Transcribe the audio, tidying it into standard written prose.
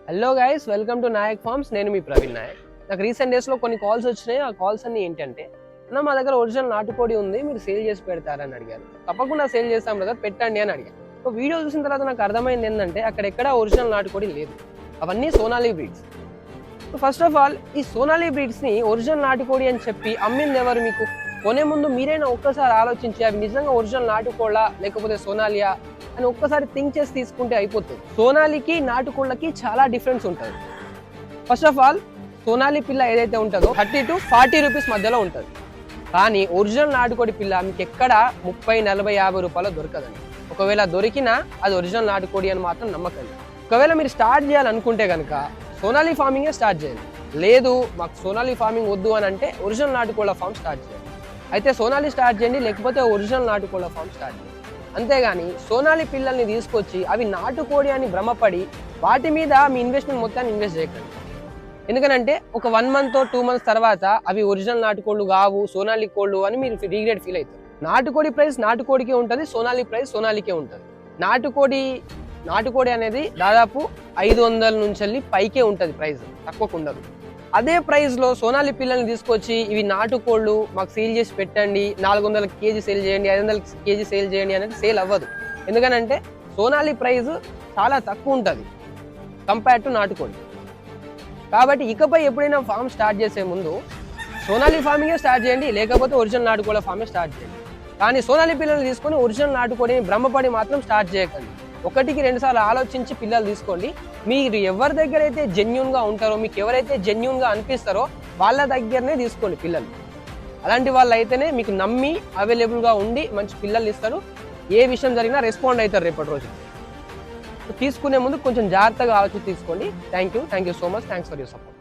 Hello guys, welcome to Nayak farms. నేను మీ ప్రవీణ్ నాయక్. నాకు రీసెంట్ డేస్లో కొన్ని కాల్స్ వచ్చినాయి. ఆ కాల్స్ అన్ని ఏంటంటే, అన్న మా దగ్గర ఒరిజినల్ నాటుకోడి ఉంది, మీరు సేల్ చేసి పెడతారని అడిగారు. తప్పకుండా సేల్ చేస్తాం బ్రదర్, పెట్టండి అని అడిగాను. ఒక వీడియో చూసిన తర్వాత నాకు అర్థమైంది ఏంటంటే, అక్కడెక్కడ ఒరిజినల్ నాటుకోడి లేదు, అవన్నీ Sonali breeds. First of all, ఈ సోనాలి బ్రీడ్స్ని ఒరిజినల్ నాటుకోడి అని చెప్పి అమ్మింది ఎవరు? మీకు కొనే ముందు మీరైనా ఒక్కసారి ఆలోచించి అవి నిజంగా ఒరిజినల్ నాటుకోళ్ళ లేకపోతే సోనాలియా అని ఒక్కసారి థింక్ చేసి తీసుకుంటే అయిపోతుంది. సోనాలికి నాటుకోళ్ళకి చాలా డిఫరెన్స్ ఉంటుంది. ఫస్ట్ ఆఫ్ ఆల్, సోనాలి పిల్ల ఏదైతే ఉంటుందో 30 to 40 రూపీస్ మధ్యలో ఉంటుంది. కానీ ఒరిజినల్ నాటుకోడి పిల్ల మీకు ఎక్కడ 30, 40, 50 రూపాయలు దొరకదండి. ఒకవేళ దొరికినా అది ఒరిజినల్ నాటుకోడి అని మాత్రం నమ్మకండి. ఒకవేళ మీరు స్టార్ట్ చేయాలనుకుంటే కనుక సోనాలి ఫార్మింగే స్టార్ట్ చేయండి. లేదు మాకు సోనాలి ఫార్మింగ్ వద్దు అని అంటే ఒరిజినల్ నాటుకోళ్ళ ఫార్మ్ స్టార్ట్ చేయండి. అయితే సోనాలి స్టార్ట్ చేయండి, లేకపోతే ఒరిజినల్ నాటుకోళ్ళ ఫార్మ్ స్టార్ట్ చేయండి. అంతేగాని సోనాలి పిల్లల్ని తీసుకొచ్చి అవి నాటుకోడి అని భ్రమపడి వాటి మీద మీ ఇన్వెస్ట్మెంట్ మొత్తాన్ని ఇన్వెస్ట్ చేయకండి. ఎందుకనంటే ఒక 1 month 2 months తర్వాత అవి ఒరిజినల్ నాటుకోళ్ళు కావు, సోనాలి కోళ్ళు అని మీరు రిగ్రెట్ ఫీల్ అవుతారు. నాటుకోడి ప్రైస్ నాటుకోడికే ఉంటుంది, సోనాలి ప్రైస్ సోనాలికే ఉంటుంది. నాటుకోడి అనేది దాదాపు 500 నుంచి వెళ్ళి పైకే ఉంటుంది, ప్రైస్ తక్కువకు ఉండదు. అదే ప్రైస్లో సోనాలి పిల్లల్ని తీసుకొచ్చి ఇవి నాటుకోళ్ళు మాకు సేల్ చేసి పెట్టండి, 400 కేజీ సేల్ చేయండి, 500 కేజీ సేల్ చేయండి అనేది సేల్ అవ్వదు. ఎందుకనంటే సోనాలి ప్రైస్ చాలా తక్కువ ఉంటుంది కంపేర్ టు నాటుకోడి. కాబట్టి ఇకపై ఎప్పుడైనా ఫామ్ స్టార్ట్ చేసే ముందు సోనాలి ఫార్మింగే స్టార్ట్ చేయండి, లేకపోతే ఒరిజినల్ నాటుకోళ్ళ ఫార్మే స్టార్ట్ చేయండి. కానీ సోనాలి పిల్లల్ని తీసుకొని ఒరిజినల్ నాటుకోడిని భ్రమపడి మాత్రం స్టార్ట్ చేయకండి. 1-2 సార్లు ఆలోచించి పిల్లలు తీసుకోండి. మీరు ఎవరి దగ్గర అయితే జెన్యూన్గా ఉంటారో, మీకు ఎవరైతే జెన్యూన్గా అనిపిస్తారో వాళ్ళ దగ్గరనే తీసుకోండి పిల్లలు. అలాంటి వాళ్ళు అయితేనే మీకు నమ్మి అవైలబుల్గా ఉండి మంచి పిల్లలు ఇస్తారు. ఏ విషయం జరిగినా రెస్పాండ్ అవుతారు రేపటి రోజు. తీసుకునే ముందు కొంచెం జాగ్రత్తగా ఆలోచించి తీసుకోండి. Thank you so much. Thanks for your support.